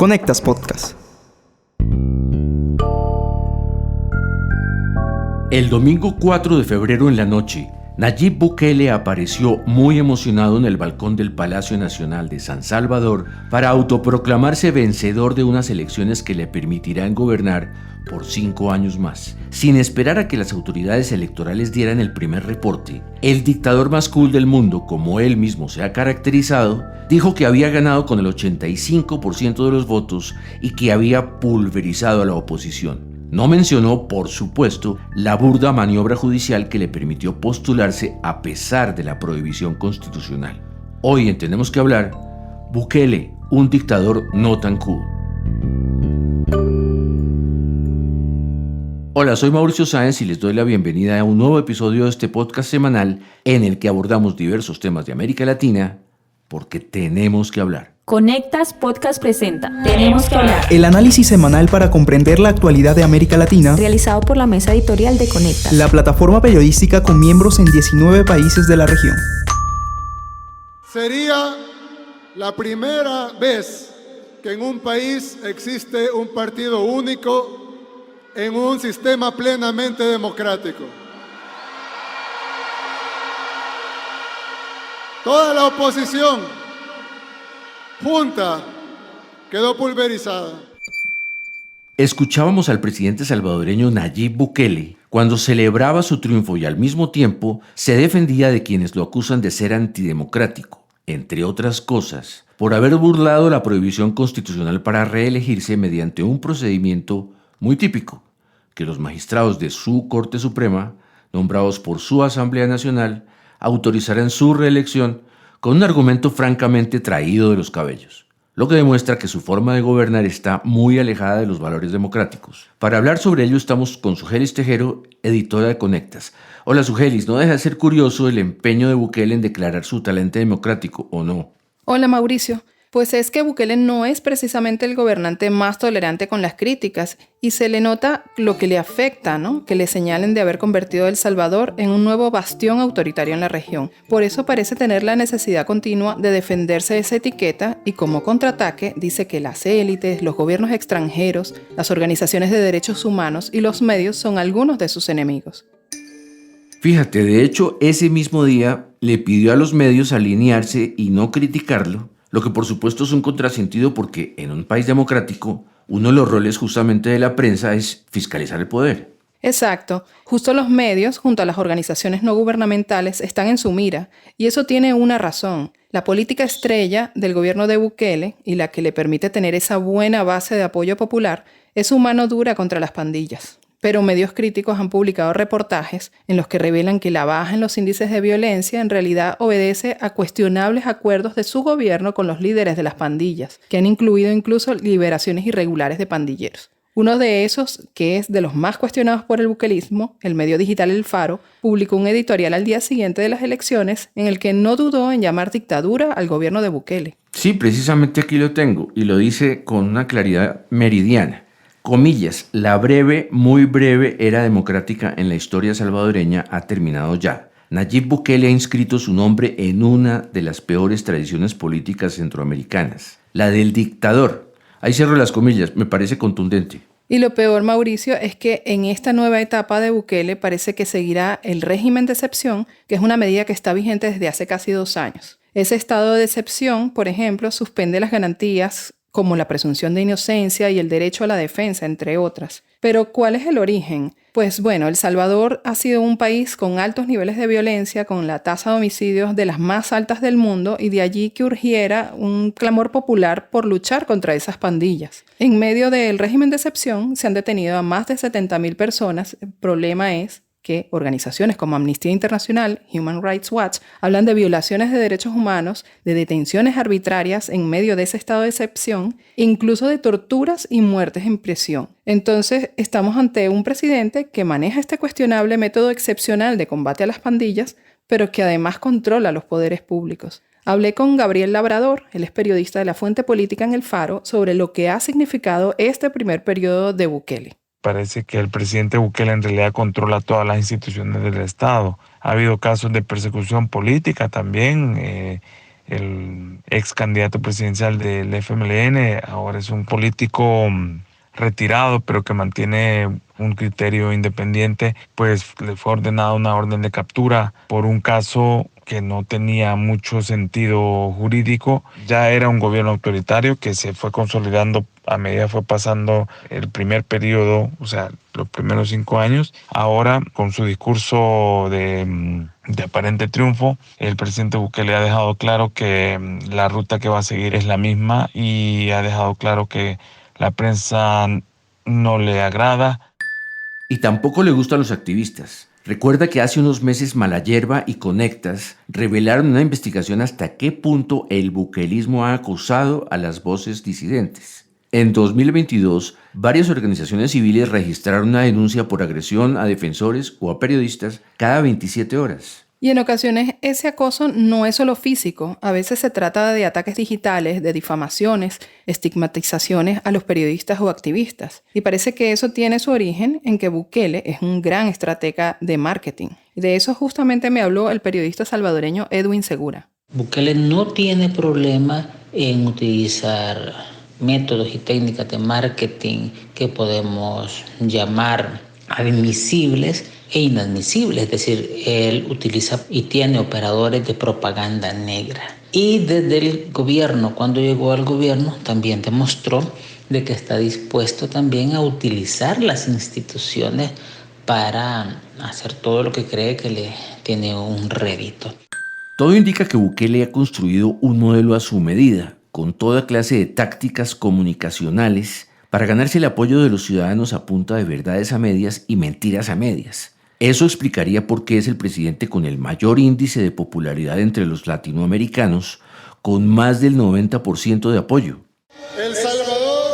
Conectas Podcast. El domingo 4 de febrero en la noche, Nayib Bukele apareció muy emocionado en el balcón del Palacio Nacional de San Salvador para autoproclamarse vencedor de unas elecciones que le permitirán gobernar por 5 años más. Sin esperar a que las autoridades electorales dieran el primer reporte, el dictador más cool del mundo, como él mismo se ha caracterizado, dijo que había ganado con el 85% de los votos y que había pulverizado a la oposición. No mencionó, por supuesto, la burda maniobra judicial que le permitió postularse a pesar de la prohibición constitucional. Hoy en Tenemos que Hablar, Bukele, un dictador no tan cool. Hola, soy Mauricio Sáenz y les doy la bienvenida a un nuevo episodio de este podcast semanal en el que abordamos diversos temas de América Latina porque tenemos que hablar. Conectas Podcast presenta Tenemos que hablar. El análisis semanal para comprender la actualidad de América Latina, Realizado por la mesa editorial de Conectas, la plataforma periodística con miembros en 19 países de la región. Sería la primera vez que en un país existe un partido único en un sistema plenamente democrático. Toda la oposición junta quedó pulverizada. Escuchábamos al presidente salvadoreño Nayib Bukele cuando celebraba su triunfo y al mismo tiempo se defendía de quienes lo acusan de ser antidemocrático, entre otras cosas, por haber burlado la prohibición constitucional para reelegirse mediante un procedimiento muy típico, que los magistrados de su Corte Suprema, nombrados por su Asamblea Nacional, autorizaran su reelección con un argumento francamente traído de los cabellos, lo que demuestra que su forma de gobernar está muy alejada de los valores democráticos. Para hablar sobre ello estamos con Sugelis Tejero, editora de Conectas. Hola Sugelis, no deja de ser curioso el empeño de Bukele en declarar su talante democrático, ¿o no? Hola Mauricio, pues es que Bukele no es precisamente el gobernante más tolerante con las críticas y se le nota lo que le afecta, ¿no? Que le señalen de haber convertido a El Salvador en un nuevo bastión autoritario en la región. Por eso parece tener la necesidad continua de defenderse de esa etiqueta y como contraataque dice que las élites, los gobiernos extranjeros, las organizaciones de derechos humanos y los medios son algunos de sus enemigos. Fíjate, de hecho, ese mismo día le pidió a los medios alinearse y no criticarlo, lo que por supuesto es un contrasentido porque en un país democrático uno de los roles justamente de la prensa es fiscalizar el poder. Exacto, justo los medios junto a las organizaciones no gubernamentales están en su mira y eso tiene una razón. La política estrella del gobierno de Bukele y la que le permite tener esa buena base de apoyo popular es su mano dura contra las pandillas. Pero medios críticos han publicado reportajes en los que revelan que la baja en los índices de violencia en realidad obedece a cuestionables acuerdos de su gobierno con los líderes de las pandillas, que han incluido incluso liberaciones irregulares de pandilleros. Uno de esos, que es de los más cuestionados por el bukelismo, el medio digital El Faro, publicó un editorial al día siguiente de las elecciones en el que no dudó en llamar dictadura al gobierno de Bukele. Sí, precisamente aquí lo tengo y lo dice con una claridad meridiana. Comillas, la breve, muy breve era democrática en la historia salvadoreña ha terminado ya. Nayib Bukele ha inscrito su nombre en una de las peores tradiciones políticas centroamericanas, la del dictador. Ahí cierro las comillas, me parece contundente. Y lo peor, Mauricio, es que en esta nueva etapa de Bukele parece que seguirá el régimen de excepción, que es una medida que está vigente desde hace casi 2 años. Ese estado de excepción, por ejemplo, suspende las garantías como la presunción de inocencia y el derecho a la defensa, entre otras. Pero, ¿cuál es el origen? Pues bueno, El Salvador ha sido un país con altos niveles de violencia, con la tasa de homicidios de las más altas del mundo y de allí que urgiera un clamor popular por luchar contra esas pandillas. En medio del régimen de excepción se han detenido a más de 70,000 personas. El problema es que organizaciones como Amnistía Internacional, Human Rights Watch, hablan de violaciones de derechos humanos, de detenciones arbitrarias en medio de ese estado de excepción, incluso de torturas y muertes en prisión. Entonces, estamos ante un presidente que maneja este cuestionable método excepcional de combate a las pandillas, pero que además controla los poderes públicos. Hablé con Gabriel Labrador, él es periodista de La Fuente Política en El Faro, sobre lo que ha significado este primer periodo de Bukele. Parece que el presidente Bukele en realidad controla todas las instituciones del Estado. Ha habido casos de persecución política también, el ex candidato presidencial del FMLN, ahora es un político retirado, pero que mantiene un criterio independiente, pues le fue ordenada una orden de captura por un caso que no tenía mucho sentido jurídico. Ya era un gobierno autoritario que se fue consolidando a medida fue pasando el primer periodo, o sea, los primeros 5 años. Ahora, con su discurso de aparente triunfo, el presidente Bukele ha dejado claro que la ruta que va a seguir es la misma y ha dejado claro que la prensa no le agrada. Y tampoco le gusta a los activistas. Recuerda que hace unos meses Malayerba y Conectas revelaron una investigación hasta qué punto el bukelismo ha acosado a las voces disidentes. En 2022, varias organizaciones civiles registraron una denuncia por agresión a defensores o a periodistas cada 27 horas. Y en ocasiones ese acoso no es solo físico, a veces se trata de ataques digitales, de difamaciones, estigmatizaciones a los periodistas o activistas. Y parece que eso tiene su origen en que Bukele es un gran estratega de marketing. Y de eso justamente me habló el periodista salvadoreño Edwin Segura. Bukele no tiene problema en utilizar métodos y técnicas de marketing que podemos llamar admisibles e inadmisibles, es decir, él utiliza y tiene operadores de propaganda negra. Y desde el gobierno, cuando llegó al gobierno, también demostró de que está dispuesto también a utilizar las instituciones para hacer todo lo que cree que le tiene un rédito. Todo indica que Bukele ha construido un modelo a su medida, con toda clase de tácticas comunicacionales para ganarse el apoyo de los ciudadanos a punta de verdades a medias y mentiras a medias. Eso explicaría por qué es el presidente con el mayor índice de popularidad entre los latinoamericanos, con más del 90% de apoyo. El Salvador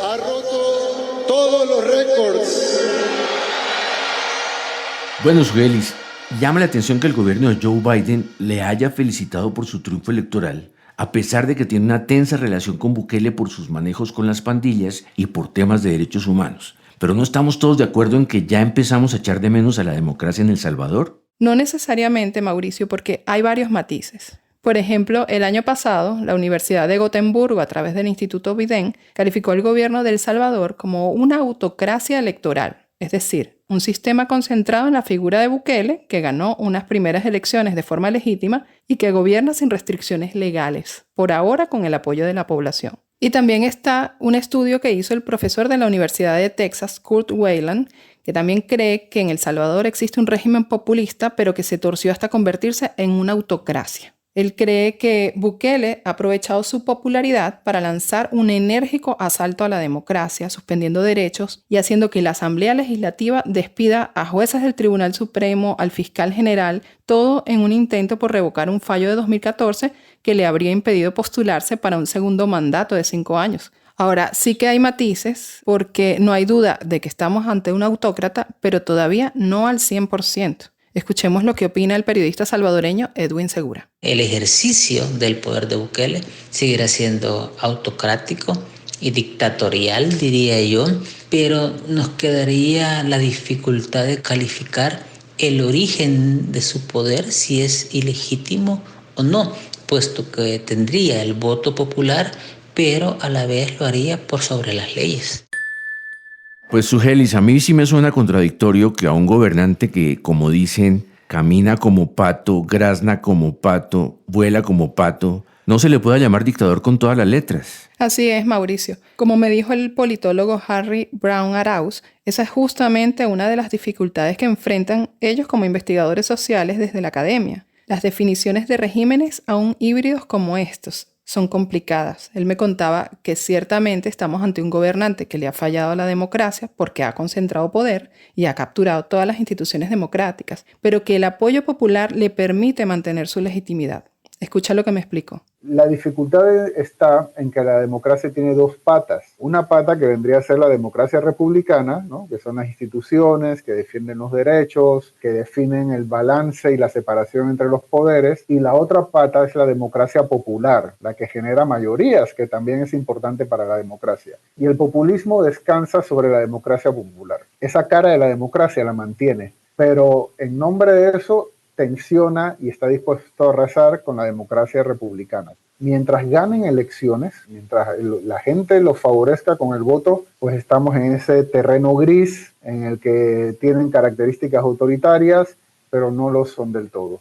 ha roto todos los récords. Bueno, Sugelis, llama la atención que el gobierno de Joe Biden le haya felicitado por su triunfo electoral, a pesar de que tiene una tensa relación con Bukele por sus manejos con las pandillas y por temas de derechos humanos. ¿Pero no estamos todos de acuerdo en que ya empezamos a echar de menos a la democracia en El Salvador? No necesariamente, Mauricio, porque hay varios matices. Por ejemplo, el año pasado, la Universidad de Gotemburgo, a través del Instituto Biden, calificó al gobierno de El Salvador como una autocracia electoral, es decir, un sistema concentrado en la figura de Bukele, que ganó unas primeras elecciones de forma legítima y que gobierna sin restricciones legales, por ahora con el apoyo de la población. Y también está un estudio que hizo el profesor de la Universidad de Texas, Kurt Wayland, que también cree que en El Salvador existe un régimen populista, pero que se torció hasta convertirse en una autocracia. Él cree que Bukele ha aprovechado su popularidad para lanzar un enérgico asalto a la democracia, suspendiendo derechos y haciendo que la Asamblea Legislativa despida a jueces del Tribunal Supremo, al fiscal general, todo en un intento por revocar un fallo de 2014 que le habría impedido postularse para un segundo mandato de 5 años. Ahora, sí que hay matices, porque no hay duda de que estamos ante un autócrata, pero todavía no al 100%. Escuchemos lo que opina el periodista salvadoreño Edwin Segura. El ejercicio del poder de Bukele seguirá siendo autocrático y dictatorial, diría yo, pero nos quedaría la dificultad de calificar el origen de su poder, si es ilegítimo o no, puesto que tendría el voto popular, pero a la vez lo haría por sobre las leyes. Pues Sugelis, a mí sí me suena contradictorio que a un gobernante que, como dicen, camina como pato, grazna como pato, vuela como pato, no se le pueda llamar dictador con todas las letras. Así es, Mauricio. Como me dijo el politólogo Harry Brown Arauz, esa es justamente una de las dificultades que enfrentan ellos como investigadores sociales desde la academia. Las definiciones de regímenes aún híbridos como estos son complicadas. Él me contaba que ciertamente estamos ante un gobernante que le ha fallado a la democracia porque ha concentrado poder y ha capturado todas las instituciones democráticas, pero que el apoyo popular le permite mantener su legitimidad. Escucha lo que me explicó. La dificultad está en que la democracia tiene 2 patas. Una pata que vendría a ser la democracia republicana, ¿no? Que son las instituciones que defienden los derechos, que definen el balance y la separación entre los poderes. Y la otra pata es la democracia popular, la que genera mayorías, que también es importante para la democracia. Y el populismo descansa sobre la democracia popular. Esa cara de la democracia la mantiene, pero en nombre de eso tensiona y está dispuesto a arrasar con la democracia republicana. Mientras ganen elecciones, mientras la gente los favorezca con el voto, pues estamos en ese terreno gris en el que tienen características autoritarias, pero no lo son del todo.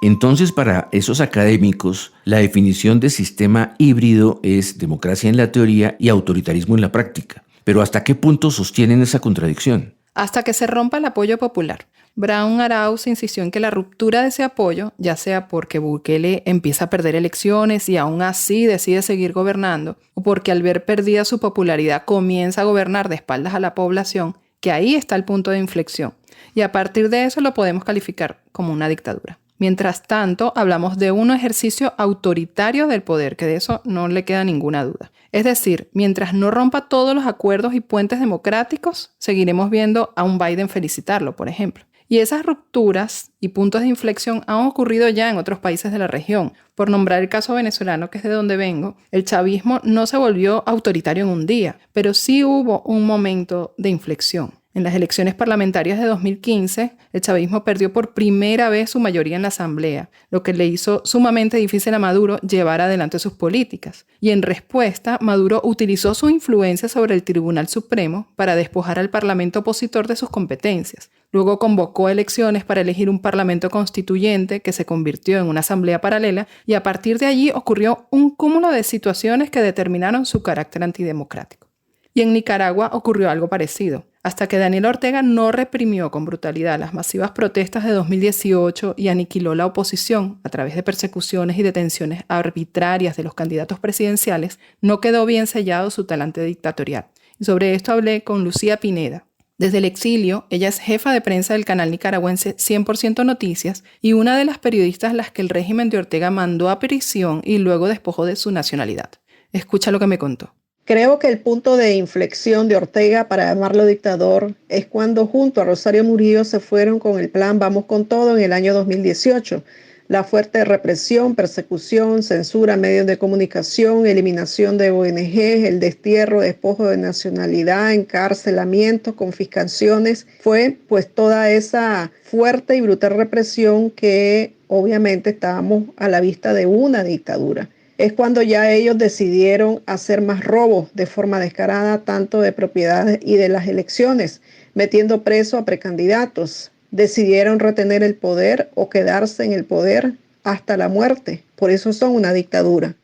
Entonces, para esos académicos, la definición de sistema híbrido es democracia en la teoría y autoritarismo en la práctica. Pero ¿hasta qué punto sostienen esa contradicción? Hasta que se rompa el apoyo popular. Brown Arauz insistió en que la ruptura de ese apoyo, ya sea porque Bukele empieza a perder elecciones y aún así decide seguir gobernando, o porque al ver perdida su popularidad comienza a gobernar de espaldas a la población, que ahí está el punto de inflexión. Y a partir de eso lo podemos calificar como una dictadura. Mientras tanto, hablamos de un ejercicio autoritario del poder, que de eso no le queda ninguna duda. Es decir, mientras no rompa todos los acuerdos y puentes democráticos, seguiremos viendo a un Biden felicitarlo, por ejemplo. Y esas rupturas y puntos de inflexión han ocurrido ya en otros países de la región. Por nombrar el caso venezolano, que es de donde vengo, el chavismo no se volvió autoritario en un día, pero sí hubo un momento de inflexión. En las elecciones parlamentarias de 2015, el chavismo perdió por primera vez su mayoría en la asamblea, lo que le hizo sumamente difícil a Maduro llevar adelante sus políticas. Y en respuesta, Maduro utilizó su influencia sobre el Tribunal Supremo para despojar al parlamento opositor de sus competencias. Luego convocó elecciones para elegir un parlamento constituyente que se convirtió en una asamblea paralela y a partir de allí ocurrió un cúmulo de situaciones que determinaron su carácter antidemocrático. Y en Nicaragua ocurrió algo parecido. Hasta que Daniel Ortega no reprimió con brutalidad las masivas protestas de 2018 y aniquiló la oposición a través de persecuciones y detenciones arbitrarias de los candidatos presidenciales, no quedó bien sellado su talante dictatorial. Y sobre esto hablé con Lucía Pineda. Desde el exilio, ella es jefa de prensa del canal nicaragüense 100% Noticias y una de las periodistas a las que el régimen de Ortega mandó a prisión y luego despojó de su nacionalidad. Escucha lo que me contó. Creo que el punto de inflexión de Ortega, para llamarlo dictador, es cuando junto a Rosario Murillo se fueron con el plan Vamos con Todo en el año 2018. La fuerte represión, persecución, censura a medios de comunicación, eliminación de ONGs, el destierro, despojo de nacionalidad, encarcelamientos, confiscaciones, fue pues toda esa fuerte y brutal represión que obviamente estábamos a la vista de una dictadura. Es cuando ya ellos decidieron hacer más robos de forma descarada, tanto de propiedades y de las elecciones, metiendo preso a precandidatos. Decidieron retener el poder o quedarse en el poder hasta la muerte. Por eso son una dictadura.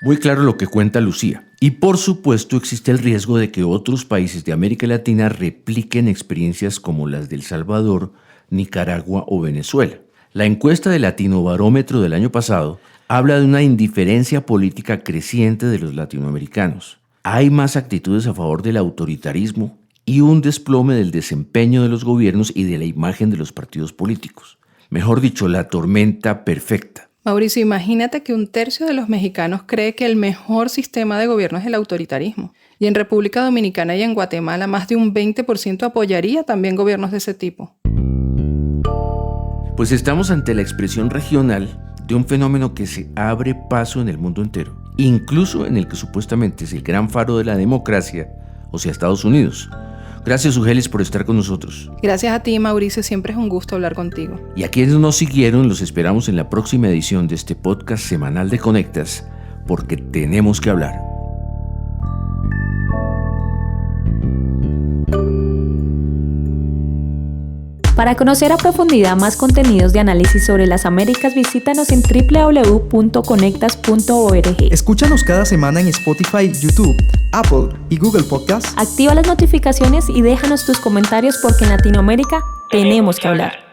Muy claro lo que cuenta Lucía. Y por supuesto existe el riesgo de que otros países de América Latina repliquen experiencias como las de El Salvador, Nicaragua o Venezuela. La encuesta de Latinobarómetro del año pasado habla de una indiferencia política creciente de los latinoamericanos. Hay más actitudes a favor del autoritarismo y un desplome del desempeño de los gobiernos y de la imagen de los partidos políticos. Mejor dicho, la tormenta perfecta. Mauricio, imagínate que 1/3 de los mexicanos cree que el mejor sistema de gobierno es el autoritarismo. Y en República Dominicana y en Guatemala más de un 20% apoyaría también gobiernos de ese tipo. Pues estamos ante la expresión regional de un fenómeno que se abre paso en el mundo entero, incluso en el que supuestamente es el gran faro de la democracia, o sea, Estados Unidos. Gracias, Ugelis, por estar con nosotros. Gracias a ti, Mauricio, siempre es un gusto hablar contigo. Y a quienes nos siguieron, los esperamos en la próxima edición de este podcast semanal de Conectas, porque tenemos que hablar. Para conocer a profundidad más contenidos de análisis sobre las Américas, visítanos en www.conectas.org. Escúchanos cada semana en Spotify, YouTube, Apple y Google Podcasts. Activa las notificaciones y déjanos tus comentarios porque en Latinoamérica tenemos que hablar.